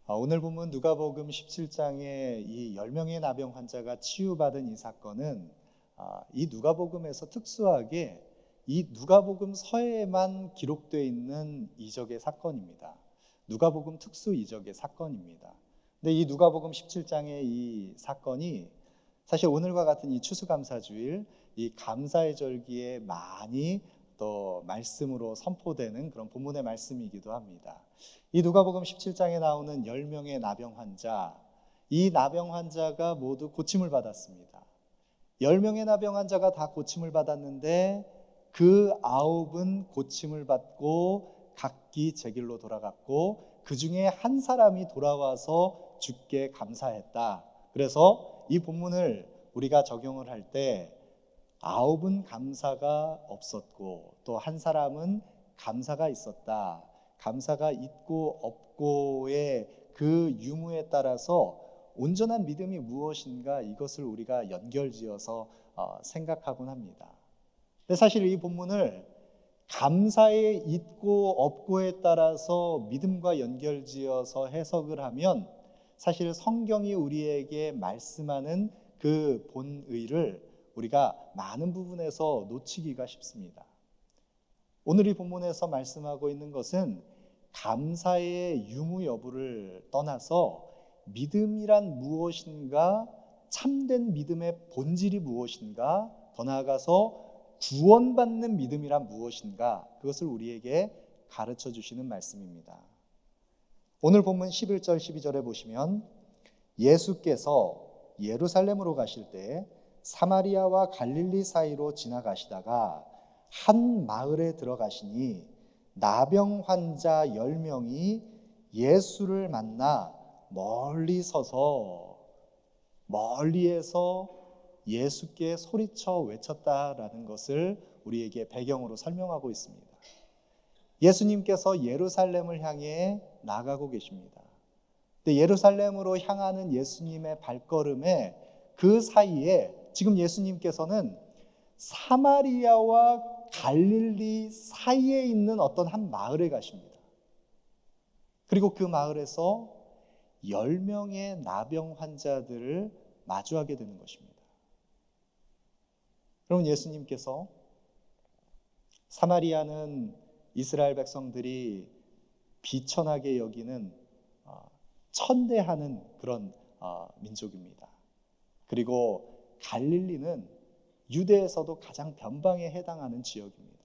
오늘 본문 누가복음 17장에 이 10명의 나병 환자가 치유받은 이 사건은 이 누가복음에서 특수하게 이 누가복음 서에만 기록되어 있는 이적의 사건입니다. 누가복음 특수 이적의 사건입니다. 근데 이 누가복음 17장의 이 사건이 사실 오늘과 같은 이 추수감사주일, 이 감사의 절기에 많이 또 말씀으로 선포되는 그런 본문의 말씀이기도 합니다. 이 누가복음 17장에 나오는 10명의 나병 환자, 이 나병 환자가 모두 고침을 받았습니다. 10명의 나병 환자가 다 고침을 받았는데 그 9은 고침을 받고 각기 제 길로 돌아갔고 그 중에 한 사람이 돌아와서 주께 감사했다. 그래서 이 본문을 우리가 적용을 할 때 9은 감사가 없었고 또 한 사람은 감사가 있었다. 감사가 있고 없고의 그 유무에 따라서 온전한 믿음이 무엇인가 이것을 우리가 연결지어서 생각하곤 합니다. 근데 사실 이 본문을 감사에 있고 없고에 따라서 믿음과 연결지어서 해석을 하면 사실 성경이 우리에게 말씀하는 그 본의를 우리가 많은 부분에서 놓치기가 쉽습니다. 오늘 이 본문에서 말씀하고 있는 것은 감사의 유무 여부를 떠나서 믿음이란 무엇인가, 참된 믿음의 본질이 무엇인가, 더 나아가서 구원받는 믿음이란 무엇인가, 그것을 우리에게 가르쳐 주시는 말씀입니다. 오늘 본문 11절 12절에 보시면 예수께서 예루살렘으로 가실 때 사마리아와 갈릴리 사이로 지나가시다가 한 마을에 들어가시니 나병 환자 10명이 예수를 만나 멀리에서 예수께 소리쳐 외쳤다라는 것을 우리에게 배경으로 설명하고 있습니다. 예수님께서 예루살렘을 향해 나가고 계십니다. 근데 예루살렘으로 향하는 예수님의 발걸음에 그 사이에 지금 예수님께서는 사마리아와 갈릴리 사이에 있는 어떤 한 마을에 가십니다. 그리고 그 마을에서 10명의 나병 환자들을 마주하게 되는 것입니다. 여러분, 예수님께서 사마리아는 이스라엘 백성들이 비천하게 여기는 천대하는 그런 민족입니다. 그리고 갈릴리는 유대에서도 가장 변방에 해당하는 지역입니다.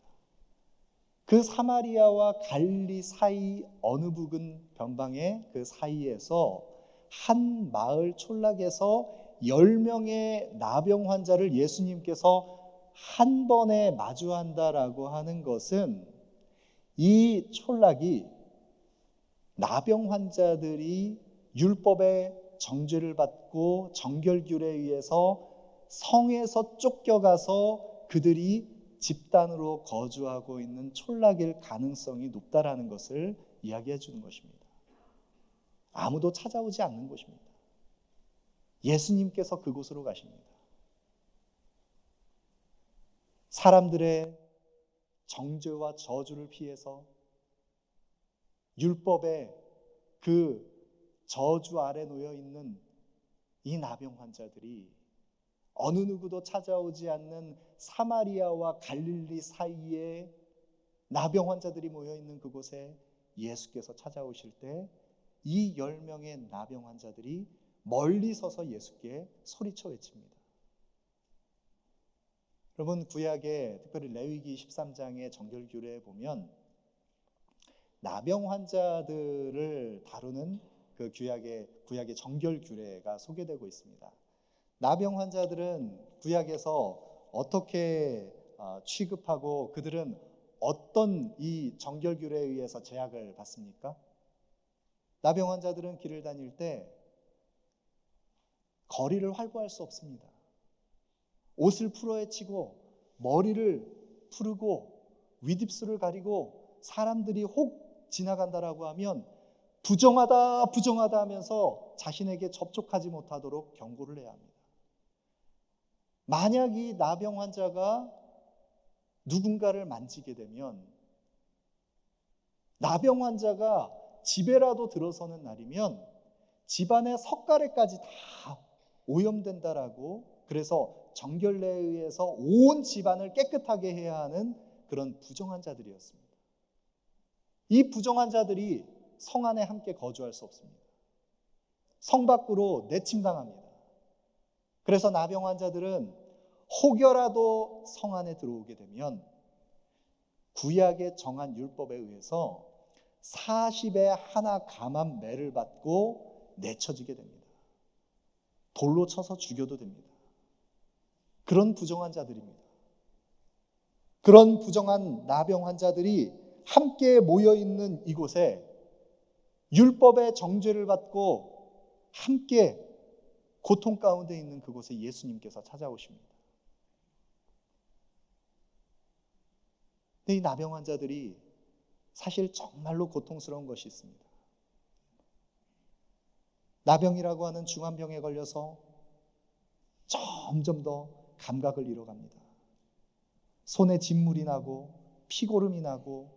그 사마리아와 갈릴리 사이 어느 부근 변방의 그 사이에서 한 마을 촌락에서 10명의 나병 환자를 예수님께서 한 번에 마주한다라고 하는 것은 이 촌락이 나병 환자들이 율법의 정죄를 받고 정결규례에 의해서 성에서 쫓겨가서 그들이 집단으로 거주하고 있는 촌락일 가능성이 높다라는 것을 이야기해 주는 것입니다. 아무도 찾아오지 않는 곳입니다. 예수님께서 그곳으로 가십니다. 사람들의 정죄와 저주를 피해서 율법의 그 저주 아래 놓여 있는 이 나병 환자들이 어느 누구도 찾아오지 않는 사마리아와 갈릴리 사이에 나병 환자들이 모여 있는 그곳에 예수께서 찾아오실 때 이 10명의 나병 환자들이 멀리 서서 예수께 소리쳐 외칩니다. 여러분, 구약의 특별히 레위기 13장의 정결규례에 보면 나병 환자들을 다루는 그 구약의 정결규례가 소개되고 있습니다. 나병 환자들은 구약에서 어떻게 취급하고 그들은 어떤 이 정결규례에 의해서 제약을 받습니까? 나병 환자들은 길을 다닐 때 거리를 활보할 수 없습니다. 옷을 풀어헤치고 머리를 푸르고 윗입술을 가리고 사람들이 혹 지나간다라고 하면 부정하다 하면서 자신에게 접촉하지 못하도록 경고를 해야 합니다. 만약 이 나병 환자가 누군가를 만지게 되면 나병 환자가 집에라도 들어서는 날이면 집안의 석가래까지 다 오염된다라고, 그래서 정결례에 의해서 온 집안을 깨끗하게 해야 하는 그런 부정한 자들이었습니다. 이 부정한 자들이 성 안에 함께 거주할 수 없습니다. 성 밖으로 내침당합니다. 그래서 나병 환자들은 혹여라도 성 안에 들어오게 되면 구약에 정한 율법에 의해서 40에 하나 감한 매를 받고 내쳐지게 됩니다. 돌로 쳐서 죽여도 됩니다. 그런 부정한 자들입니다. 그런 부정한 나병 환자들이 함께 모여있는 이곳에 율법의 정죄를 받고 함께 고통 가운데 있는 그곳에 예수님께서 찾아오십니다. 근데 이 나병 환자들이 사실 정말로 고통스러운 것이 있습니다. 나병이라고 하는 중환병에 걸려서 점점 더 감각을 잃어갑니다. 손에 진물이 나고 피고름이 나고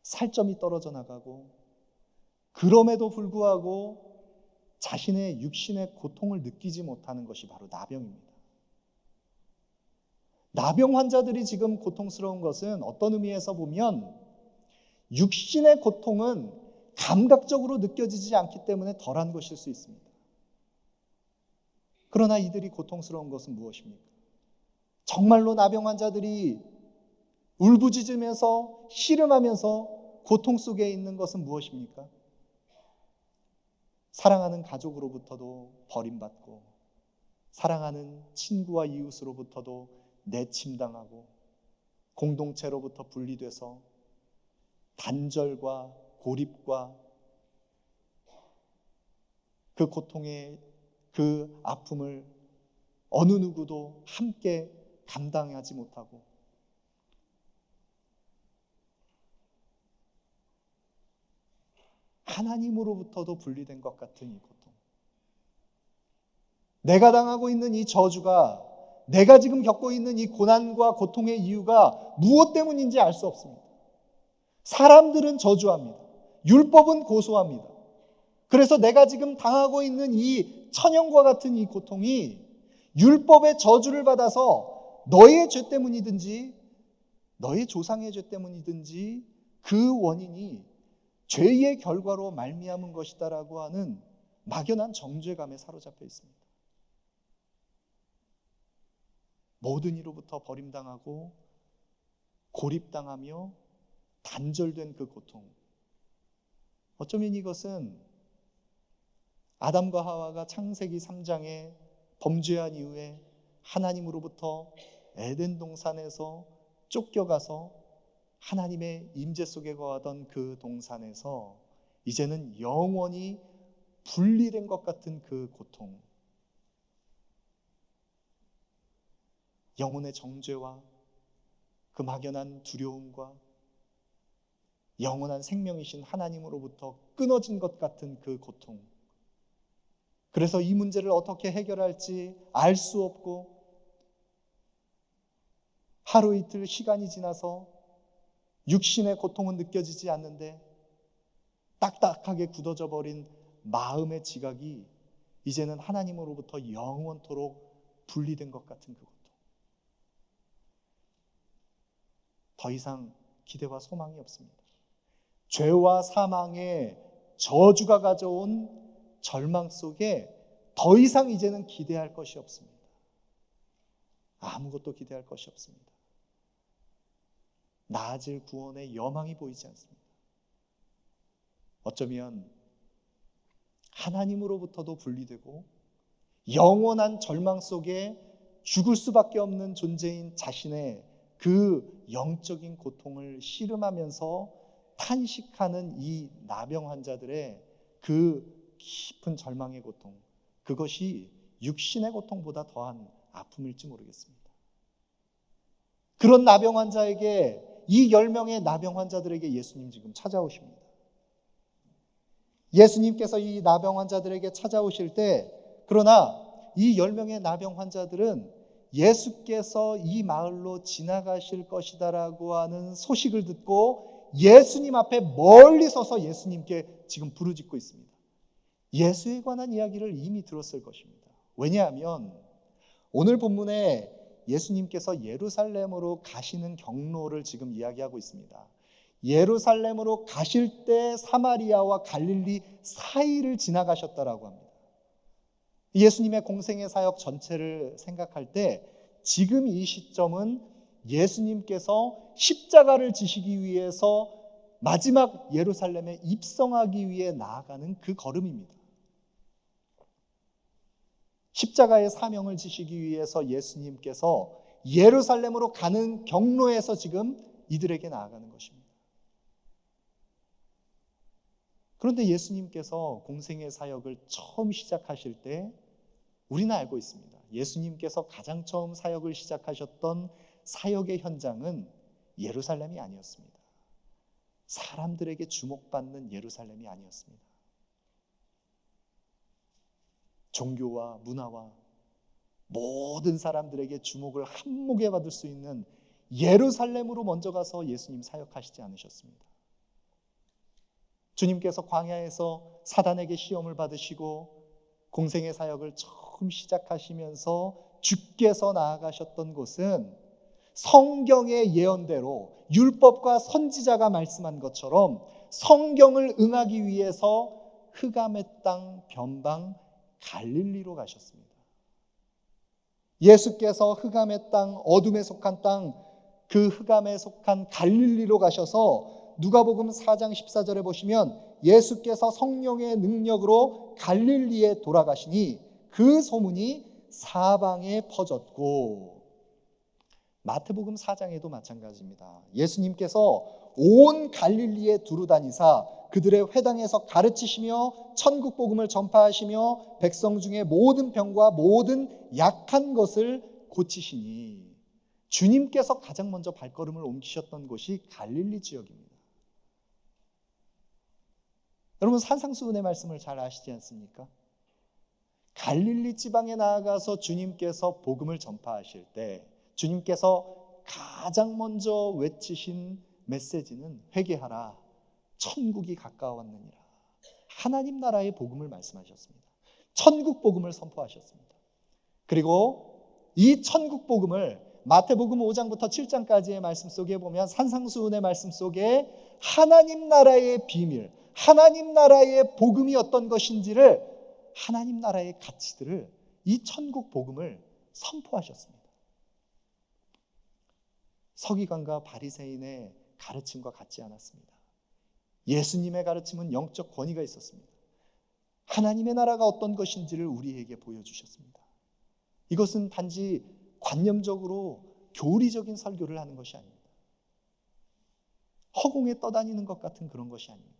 살점이 떨어져 나가고, 그럼에도 불구하고 자신의 육신의 고통을 느끼지 못하는 것이 바로 나병입니다. 나병 환자들이 지금 고통스러운 것은 어떤 의미에서 보면 육신의 고통은 감각적으로 느껴지지 않기 때문에 덜한 것일 수 있습니다. 그러나 이들이 고통스러운 것은 무엇입니까? 정말로 나병 환자들이 울부짖으면서 씨름하면서 고통 속에 있는 것은 무엇입니까? 사랑하는 가족으로부터도 버림받고, 사랑하는 친구와 이웃으로부터도 내침당하고, 공동체로부터 분리돼서 단절과 고립과 그 고통의 그 아픔을 어느 누구도 함께 감당하지 못하고, 하나님으로부터도 분리된 것 같은 이 고통, 내가 당하고 있는 이 저주가, 내가 지금 겪고 있는 이 고난과 고통의 이유가 무엇 때문인지 알 수 없습니다. 사람들은 저주합니다. 율법은 고소합니다. 그래서 내가 지금 당하고 있는 이 천연과 같은 이 고통이 율법의 저주를 받아서 너의 죄 때문이든지 너의 조상의 죄 때문이든지 그 원인이 죄의 결과로 말미암은 것이다라고 하는 막연한 정죄감에 사로잡혀 있습니다. 모든 이로부터 버림당하고 고립당하며 단절된 그 고통, 어쩌면 이것은 아담과 하와가 창세기 3장에 범죄한 이후에 하나님으로부터 에덴 동산에서 쫓겨가서 하나님의 임재 속에 거하던 그 동산에서 이제는 영원히 분리된 것 같은 그 고통, 영혼의 정죄와 그 막연한 두려움과 영원한 생명이신 하나님으로부터 끊어진 것 같은 그 고통, 그래서 이 문제를 어떻게 해결할지 알 수 없고, 하루 이틀 시간이 지나서 육신의 고통은 느껴지지 않는데 딱딱하게 굳어져 버린 마음의 지각이 이제는 하나님으로부터 영원토록 분리된 것 같은 그 고통, 더 이상 기대와 소망이 없습니다. 죄와 사망의 저주가 가져온 절망 속에 더 이상 이제는 기대할 것이 없습니다. 아무것도 기대할 것이 없습니다. 나아질 구원의 여망이 보이지 않습니다. 어쩌면 하나님으로부터도 분리되고 영원한 절망 속에 죽을 수밖에 없는 존재인 자신의 그 영적인 고통을 씨름하면서 탄식하는 이 나병 환자들의 그 깊은 절망의 고통, 그것이 육신의 고통보다 더한 아픔일지 모르겠습니다. 그런 나병 환자에게, 이 10명의 나병 환자들에게 예수님 지금 찾아오십니다. 예수님께서 이 나병 환자들에게 찾아오실 때, 그러나 이 10명의 나병 환자들은 예수께서 이 마을로 지나가실 것이다라고 하는 소식을 듣고 예수님 앞에 멀리 서서 예수님께 지금 부르짖고 있습니다. 예수에 관한 이야기를 이미 들었을 것입니다. 왜냐하면 오늘 본문에 예수님께서 예루살렘으로 가시는 경로를 지금 이야기하고 있습니다. 예루살렘으로 가실 때 사마리아와 갈릴리 사이를 지나가셨다라고 합니다. 예수님의 공생의 사역 전체를 생각할 때 지금 이 시점은 예수님께서 십자가를 지시기 위해서 마지막 예루살렘에 입성하기 위해 나아가는 그 걸음입니다. 십자가의 사명을 지시기 위해서 예수님께서 예루살렘으로 가는 경로에서 지금 이들에게 나아가는 것입니다. 그런데 예수님께서 공생의 사역을 처음 시작하실 때 우리는 알고 있습니다. 예수님께서 가장 처음 사역을 시작하셨던 사역의 현장은 예루살렘이 아니었습니다. 사람들에게 주목받는 예루살렘이 아니었습니다. 종교와 문화와 모든 사람들에게 주목을 한몫에 받을 수 있는 예루살렘으로 먼저 가서 예수님 사역하시지 않으셨습니다. 주님께서 광야에서 사단에게 시험을 받으시고 공생의 사역을 처음 시작하시면서 주께서 나아가셨던 곳은 성경의 예언대로 율법과 선지자가 말씀한 것처럼 성경을 응하기 위해서 흑암의 땅 변방 갈릴리로 가셨습니다. 예수께서 흑암의 땅, 어둠에 속한 땅, 그 흑암에 속한 갈릴리로 가셔서 누가복음 4장 14절에 보시면 예수께서 성령의 능력으로 갈릴리에 돌아가시니 그 소문이 사방에 퍼졌고, 마태복음 4장에도 마찬가지입니다. 예수님께서 온 갈릴리에 두루다니사 그들의 회당에서 가르치시며 천국 복음을 전파하시며 백성 중에 모든 병과 모든 약한 것을 고치시니, 주님께서 가장 먼저 발걸음을 옮기셨던 곳이 갈릴리 지역입니다. 여러분, 산상수훈의 말씀을 잘 아시지 않습니까? 갈릴리 지방에 나아가서 주님께서 복음을 전파하실 때 주님께서 가장 먼저 외치신 메시지는 회개하라, 천국이 가까웠느니라. 하나님 나라의 복음을 말씀하셨습니다. 천국 복음을 선포하셨습니다. 그리고 이 천국 복음을 마태복음 5장부터 7장까지의 말씀 속에 보면 산상수훈의 말씀 속에 하나님 나라의 비밀, 하나님 나라의 복음이 어떤 것인지를, 하나님 나라의 가치들을, 이 천국 복음을 선포하셨습니다. 서기관과 바리새인의 가르침과 같지 않았습니다. 예수님의 가르침은 영적 권위가 있었습니다. 하나님의 나라가 어떤 것인지를 우리에게 보여주셨습니다. 이것은 단지 관념적으로 교리적인 설교를 하는 것이 아닙니다. 허공에 떠다니는 것 같은 그런 것이 아닙니다.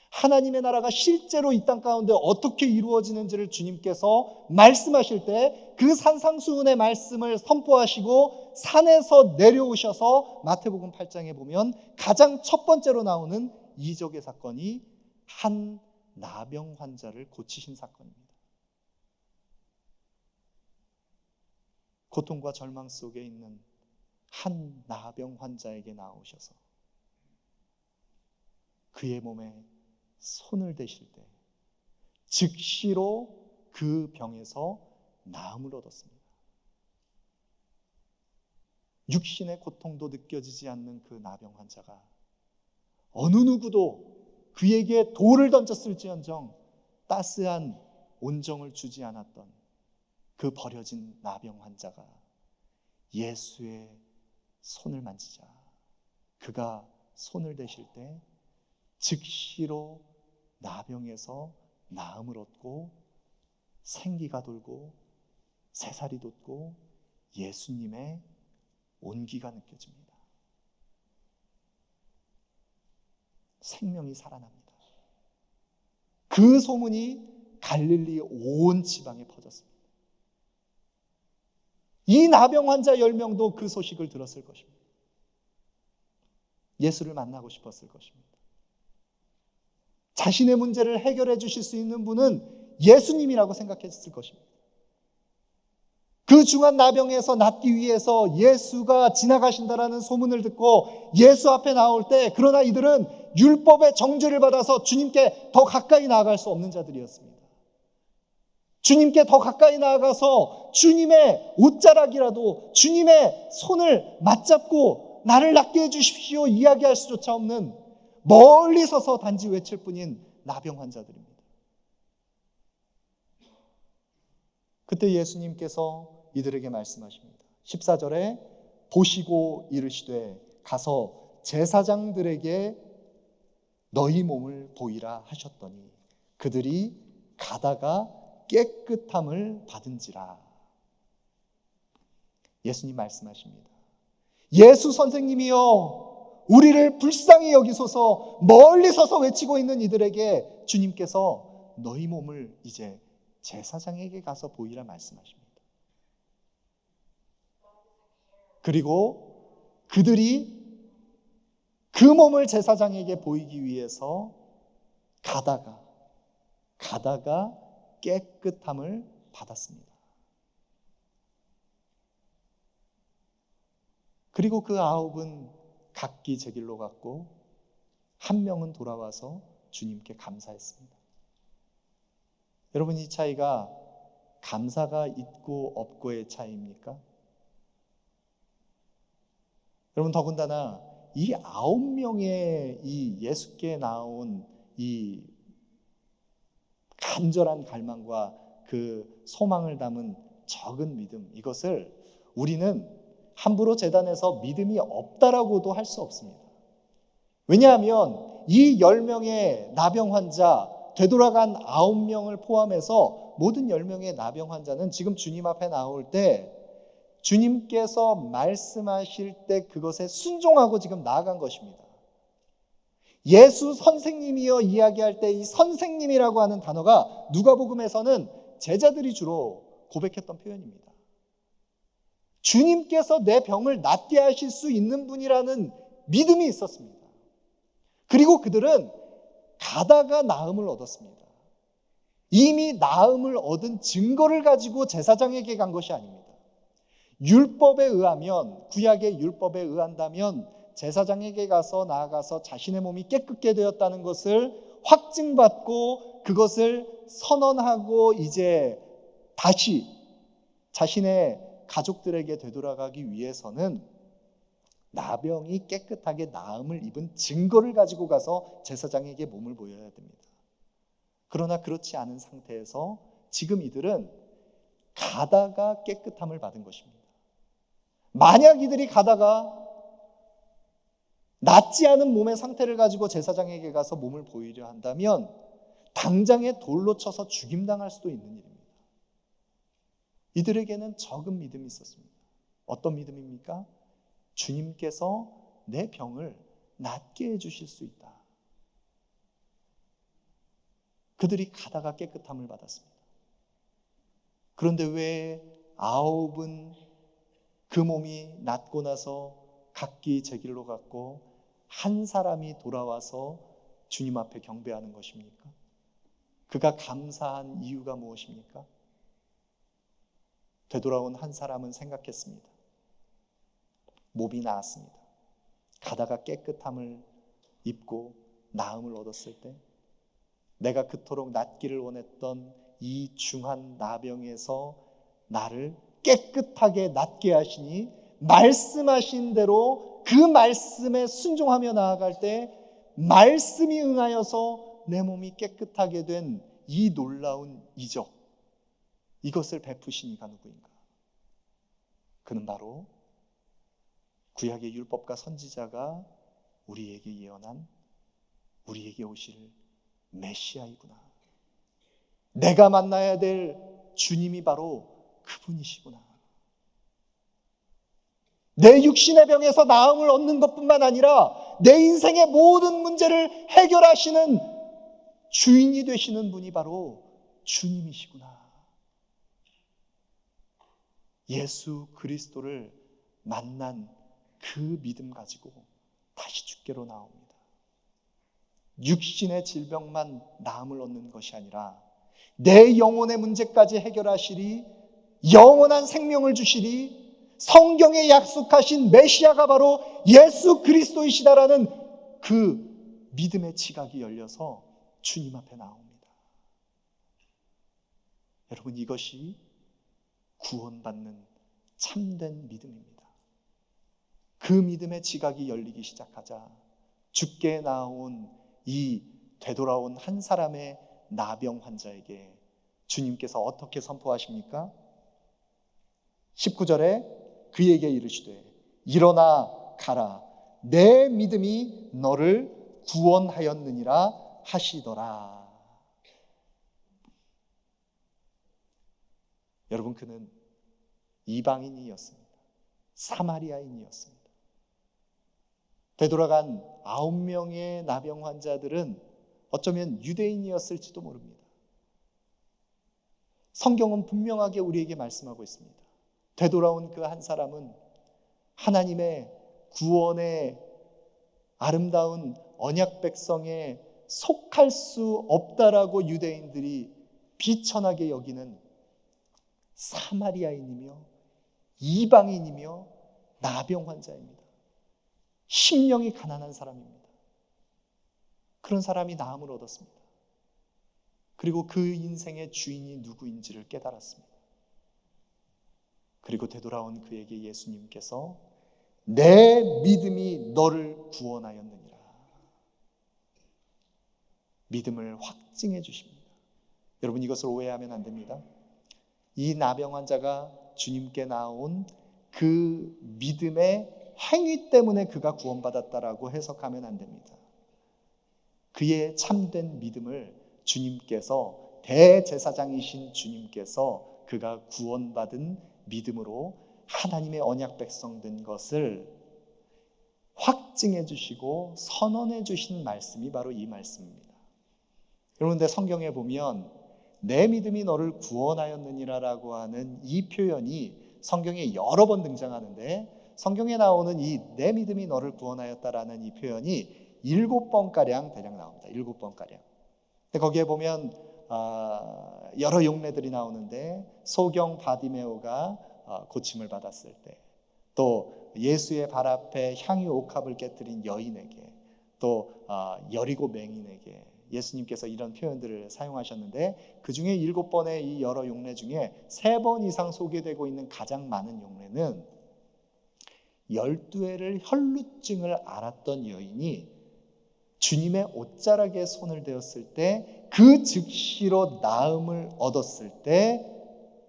하나님의 나라가 실제로 이 땅 가운데 어떻게 이루어지는지를 주님께서 말씀하실 때 그 산상수훈의 말씀을 선포하시고 산에서 내려오셔서 마태복음 8장에 보면 가장 첫 번째로 나오는 이적의 사건이 한 나병 환자를 고치신 사건입니다. 고통과 절망 속에 있는 한 나병 환자에게 나오셔서 그의 몸에 손을 대실 때 즉시로 그 병에서 나음을 얻었습니다. 육신의 고통도 느껴지지 않는 그 나병 환자가 어느 누구도 그에게 돌을 던졌을지언정 따스한 온정을 주지 않았던 그 버려진 나병 환자가 예수의 손을 만지자 그가 손을 대실 때 즉시로 나병에서 나음을 얻고 생기가 돌고 새살이 돋고 예수님의 온기가 느껴집니다. 생명이 살아납니다. 그 소문이 갈릴리 온 지방에 퍼졌습니다. 이 나병 환자 10명도 그 소식을 들었을 것입니다. 예수를 만나고 싶었을 것입니다. 자신의 문제를 해결해 주실 수 있는 분은 예수님이라고 생각했을 것입니다. 그 중한 나병에서 낫기 위해서 예수가 지나가신다라는 소문을 듣고 예수 앞에 나올 때, 그러나 이들은 율법의 정죄를 받아서 주님께 더 가까이 나아갈 수 없는 자들이었습니다. 주님께 더 가까이 나아가서 주님의 옷자락이라도, 주님의 손을 맞잡고 나를 낫게 해주십시오 이야기할 수조차 없는, 멀리 서서 단지 외칠 뿐인 나병 환자들입니다. 그때 예수님께서 이들에게 말씀하십니다. 14절에 보시고 이르시되 가서 제사장들에게 너희 몸을 보이라 하셨더니 그들이 가다가 깨끗함을 받은지라. 예수님 말씀하십니다. 예수 선생님이여 우리를 불쌍히 여기소서. 멀리 서서 외치고 있는 이들에게 주님께서 너희 몸을 이제 제사장에게 가서 보이라 말씀하십니다. 그리고 그들이 그 몸을 제사장에게 보이기 위해서 가다가 깨끗함을 받았습니다. 그리고 그 9은 각기 제 길로 갔고 한 명은 돌아와서 주님께 감사했습니다. 여러분, 이 차이가 감사가 있고 없고의 차이입니까? 여러분, 더군다나 이 9명의 이 예수께 나온 이 간절한 갈망과 그 소망을 담은 적은 믿음, 이것을 우리는 함부로 재단에서 믿음이 없다라고도 할 수 없습니다. 왜냐하면 이 10명의 나병 환자, 되돌아간 9명을 포함해서 모든 10명의 나병 환자는 지금 주님 앞에 나올 때 주님께서 말씀하실 때 그것에 순종하고 지금 나아간 것입니다. 예수 선생님이여 이야기할 때 이 선생님이라고 하는 단어가 누가복음에서는 제자들이 주로 고백했던 표현입니다. 주님께서 내 병을 낫게 하실 수 있는 분이라는 믿음이 있었습니다. 그리고 그들은 가다가 나음을 얻었습니다. 이미 나음을 얻은 증거를 가지고 제사장에게 간 것이 아닙니다. 율법에 의하면, 구약의 율법에 의한다면 제사장에게 가서 나아가서 자신의 몸이 깨끗게 되었다는 것을 확증받고 그것을 선언하고 이제 다시 자신의 가족들에게 되돌아가기 위해서는 나병이 깨끗하게 나음을 입은 증거를 가지고 가서 제사장에게 몸을 보여야 됩니다. 그러나 그렇지 않은 상태에서 지금 이들은 가다가 깨끗함을 받은 것입니다. 만약 이들이 가다가 낫지 않은 몸의 상태를 가지고 제사장에게 가서 몸을 보이려 한다면 당장에 돌로 쳐서 죽임당할 수도 있는 일입니다. 이들에게는 적은 믿음이 있었습니다. 어떤 믿음입니까? 주님께서 내 병을 낫게 해주실 수 있다. 그들이 가다가 깨끗함을 받았습니다. 그런데 왜 9은 그 몸이 낫고 나서 각기 제 길로 갔고 한 사람이 돌아와서 주님 앞에 경배하는 것입니까? 그가 감사한 이유가 무엇입니까? 되돌아온 한 사람은 생각했습니다. 몸이 나았습니다. 가다가 깨끗함을 입고 나음을 얻었을 때 내가 그토록 낫기를 원했던 이 중한 나병에서 나를 깨끗하게 낫게 하시니 말씀하신 대로 그 말씀에 순종하며 나아갈 때 말씀이 응하여서 내 몸이 깨끗하게 된 이 놀라운 이적, 이것을 베푸신 이가 누구인가? 그는 바로 구약의 율법과 선지자가 우리에게 예언한 우리에게 오실 메시아이구나. 내가 만나야 될 주님이 바로 그분이시구나. 내 육신의 병에서 나음을 얻는 것뿐만 아니라 내 인생의 모든 문제를 해결하시는 주인이 되시는 분이 바로 주님이시구나. 예수 그리스도를 만난 그 믿음 가지고 다시 주께로 나옵니다. 육신의 질병만 나음을 얻는 것이 아니라 내 영혼의 문제까지 해결하시리 영원한 생명을 주시리 성경에 약속하신 메시아가 바로 예수 그리스도이시다라는 그 믿음의 지각이 열려서 주님 앞에 나옵니다. 여러분, 이것이 구원받는 참된 믿음입니다. 그 믿음의 지각이 열리기 시작하자 죽게 나온 이 되돌아온 한 사람의 나병 환자에게 주님께서 어떻게 선포하십니까? 19절에 그에게 이르시되 일어나 가라 내 믿음이 너를 구원하였느니라 하시더라. 여러분, 그는 이방인이었습니다. 사마리아인이었습니다. 되돌아간 9명의 나병 환자들은 어쩌면 유대인이었을지도 모릅니다. 성경은 분명하게 우리에게 말씀하고 있습니다. 되돌아온 그 한 사람은 하나님의 구원의 아름다운 언약 백성에 속할 수 없다라고 유대인들이 비천하게 여기는 사마리아인이며 이방인이며 나병 환자입니다. 심령이 가난한 사람입니다. 그런 사람이 나음을 얻었습니다. 그리고 그 인생의 주인이 누구인지를 깨달았습니다. 그리고 되돌아온 그에게 예수님께서 내 믿음이 너를 구원하였느니라. 믿음을 확증해 주십니다. 여러분, 이것을 오해하면 안 됩니다. 이 나병 환자가 주님께 나온 그 믿음의 행위 때문에 그가 구원받았다라고 해석하면 안 됩니다. 그의 참된 믿음을 주님께서, 대제사장이신 주님께서 그가 구원받은 믿음으로 하나님의 언약 백성 된 것을 확증해 주시고 선언해 주신 말씀이 바로 이 말씀입니다. 여러분, 근데 성경에 보면 내 믿음이 너를 구원하였느니라라고 하는 이 표현이 성경에 여러 번 등장하는데, 성경에 나오는 이 내 믿음이 너를 구원하였다라는 이 표현이 7번가량 대략 나옵니다. 7번가량. 거기에 보면 여러 용례들이 나오는데, 소경 바디메오가 고침을 받았을 때, 또 예수의 발 앞에 향유 옥합을 깨뜨린 여인에게, 또 여리고 맹인에게 예수님께서 이런 표현들을 사용하셨는데, 그 중에 7번의 이 여러 용례 중에 3번 이상 소개되고 있는 가장 많은 용례는 12회를 혈루증을 앓았던 여인이 주님의 옷자락에 손을 대었을 때, 그 즉시로 나음을 얻었을 때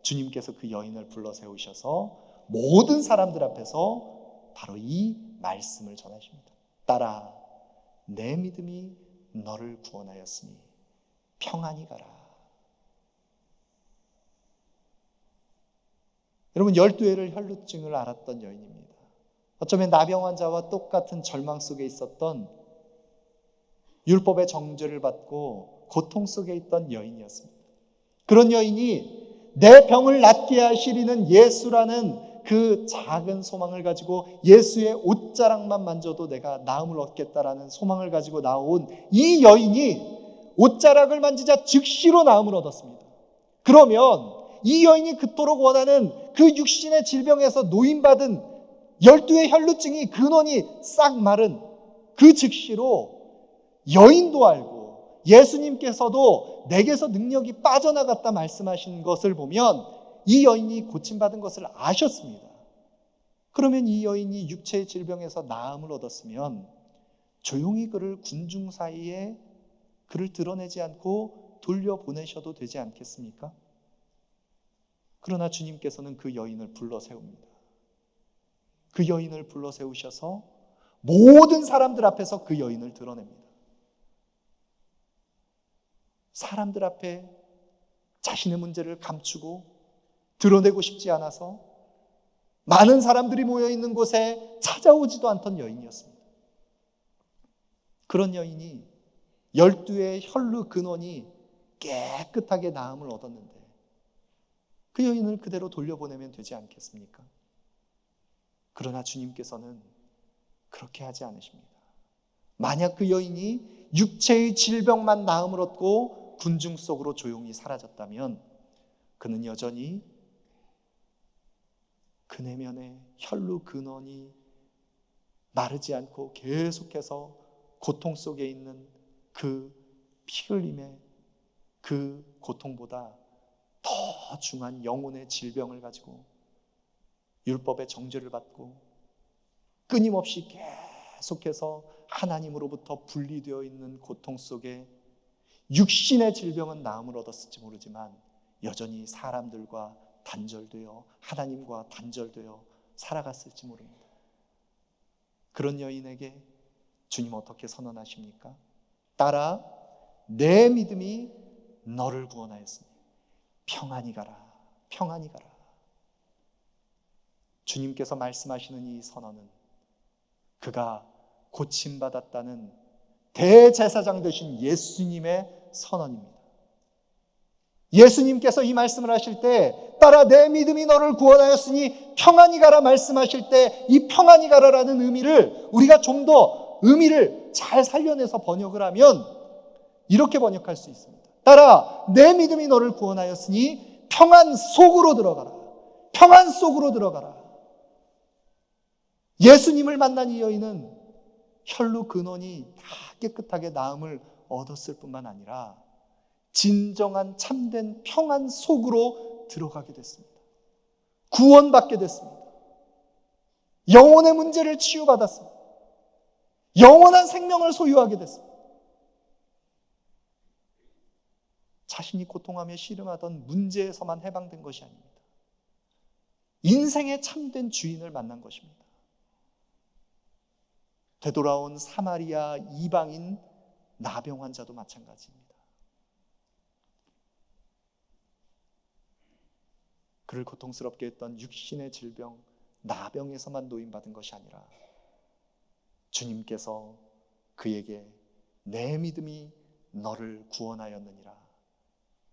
주님께서 그 여인을 불러 세우셔서 모든 사람들 앞에서 바로 이 말씀을 전하십니다. 딸아, 내 믿음이 너를 구원하였으니 평안히 가라. 여러분, 12회를 혈루증을 앓았던 여인입니다. 어쩌면 나병 환자와 똑같은 절망 속에 있었던, 율법의 정죄를 받고 고통 속에 있던 여인이었습니다. 그런 여인이 내 병을 낫게 하시리는 예수라는 그 작은 소망을 가지고, 예수의 옷자락만 만져도 내가 나음을 얻겠다라는 소망을 가지고 나온 이 여인이 옷자락을 만지자 즉시로 나음을 얻었습니다. 그러면 이 여인이 그토록 원하는 그 육신의 질병에서 노인받은 12의 혈루증이, 근원이 싹 마른 그 즉시로 여인도 알고 예수님께서도 내게서 능력이 빠져나갔다 말씀하신 것을 보면 이 여인이 고침받은 것을 아셨습니다. 그러면 이 여인이 육체의 질병에서 나음을 얻었으면 조용히 그를 군중 사이에 그를 드러내지 않고 돌려보내셔도 되지 않겠습니까? 그러나 주님께서는 그 여인을 불러 세웁니다. 그 여인을 불러 세우셔서 모든 사람들 앞에서 그 여인을 드러냅니다. 사람들 앞에 자신의 문제를 감추고 드러내고 싶지 않아서 많은 사람들이 모여있는 곳에 찾아오지도 않던 여인이었습니다. 그런 여인이 12의 혈루 근원이 깨끗하게 나음을 얻었는데, 그 여인을 그대로 돌려보내면 되지 않겠습니까? 그러나 주님께서는 그렇게 하지 않으십니다. 만약 그 여인이 육체의 질병만 나음을 얻고 군중 속으로 조용히 사라졌다면 그는 여전히 그 내면에 혈루 근원이 마르지 않고 계속해서 고통 속에 있는 그 피 흘림의 그 고통보다 더 중한 영혼의 질병을 가지고 율법의 정죄를 받고 끊임없이 계속해서 하나님으로부터 분리되어 있는 고통 속에 육신의 질병은 나음을 얻었을지 모르지만 여전히 사람들과 단절되어 하나님과 단절되어 살아갔을지 모릅니다. 그런 여인에게 주님 어떻게 선언하십니까? 딸아, 내 믿음이 너를 구원하였으니 평안히 가라, 평안히 가라. 주님께서 말씀하시는 이 선언은 그가 고침받았다는 대제사장 되신 예수님의 선언입니다. 예수님께서 이 말씀을 하실 때 딸아 내 믿음이 너를 구원하였으니 평안히 가라 말씀하실 때 이 평안히 가라라는 의미를 우리가 좀 더 의미를 잘 살려내서 번역을 하면 이렇게 번역할 수 있습니다. 딸아 내 믿음이 너를 구원하였으니 평안 속으로 들어가라. 평안 속으로 들어가라. 예수님을 만난 이 여인은 혈루 근원이 다 깨끗하게 나음을 얻었을 뿐만 아니라 진정한 참된 평안 속으로 들어가게 됐습니다. 구원받게 됐습니다. 영혼의 문제를 치유받았습니다. 영원한 생명을 소유하게 됐습니다. 자신이 고통하며 씨름하던 문제에서만 해방된 것이 아닙니다. 인생의 참된 주인을 만난 것입니다. 되돌아온 사마리아 이방인 나병 환자도 마찬가지입니다. 그를 고통스럽게 했던 육신의 질병, 나병에서만 노인받은 것이 아니라 주님께서 그에게 내 믿음이 너를 구원하였느니라.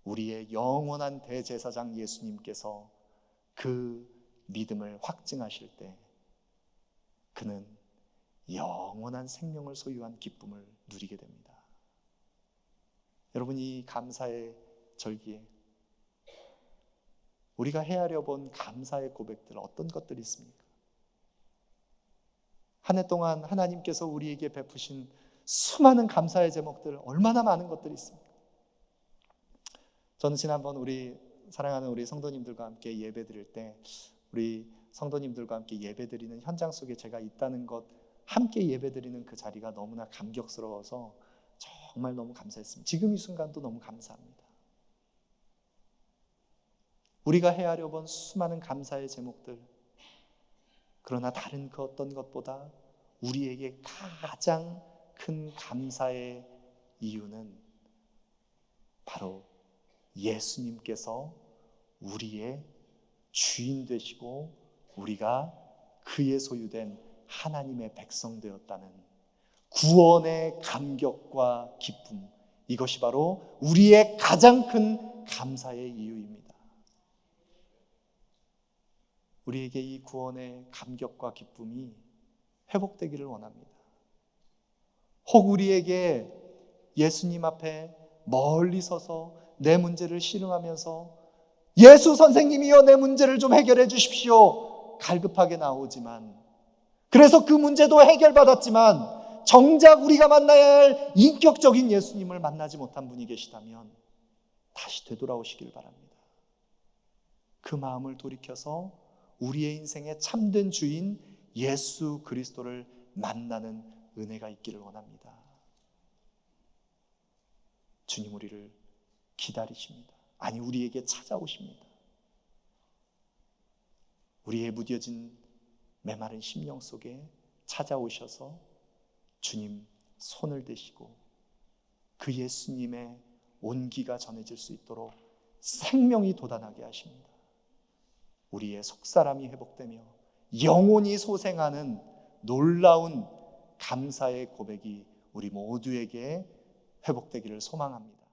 우리의 영원한 대제사장 예수님께서 그 믿음을 확증하실 때 그는 영원한 생명을 소유한 기쁨을 누리게 됩니다. 여러분, 이 감사의 절기에 우리가 헤아려 본 감사의 고백들 어떤 것들이 있습니까? 한 해 동안 하나님께서 우리에게 베푸신 수많은 감사의 제목들 얼마나 많은 것들이 있습니까? 저는 지난번 우리 사랑하는 우리 성도님들과 함께 예배 드릴 때 우리 성도님들과 함께 예배 드리는 현장 속에 제가 있다는 것, 함께 예배 드리는 그 자리가 너무나 감격스러워서 정말 너무 감사했습니다. 지금 이 순간도 너무 감사합니다. 우리가 헤아려 본 수많은 감사의 제목들, 그러나 다른 그 어떤 것보다 우리에게 가장 큰 감사의 이유는 바로 예수님께서 우리의 주인 되시고 우리가 그의 소유된 하나님의 백성 되었다는 구원의 감격과 기쁨, 이것이 바로 우리의 가장 큰 감사의 이유입니다. 우리에게 이 구원의 감격과 기쁨이 회복되기를 원합니다. 혹 우리에게 예수님 앞에 멀리 서서 내 문제를 씨름하면서 예수 선생님이여 내 문제를 좀 해결해 주십시오 갈급하게 나오지만, 그래서 그 문제도 해결받았지만 정작 우리가 만나야 할 인격적인 예수님을 만나지 못한 분이 계시다면 다시 되돌아오시길 바랍니다. 그 마음을 돌이켜서 우리의 인생의 참된 주인 예수 그리스도를 만나는 은혜가 있기를 원합니다. 주님 우리를 기다리십니다. 아니, 우리에게 찾아오십니다. 우리의 무뎌진 메마른 심령 속에 찾아오셔서 주님 손을 대시고 그 예수님의 온기가 전해질 수 있도록 생명이 돋아나게 하십니다. 우리의 속사람이 회복되며 영혼이 소생하는 놀라운 감사의 고백이 우리 모두에게 회복되기를 소망합니다.